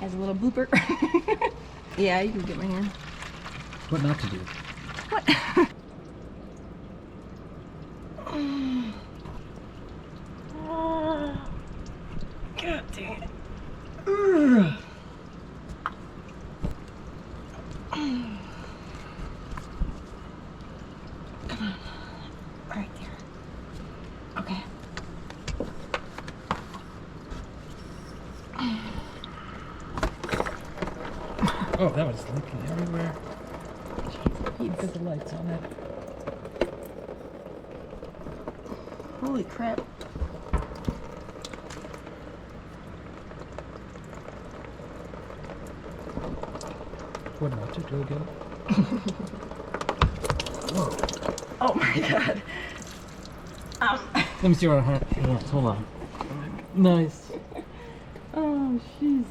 As a little blooper. Yeah, you can get my hand. What not to do? What? God dang it. Come on. Right there. Okay. Oh, that was leaking everywhere. Jeez, put the lights on it. Holy crap. What not to do again? Whoa. Oh my god. Let me see what I have. Hold on. Nice. Oh, jeez.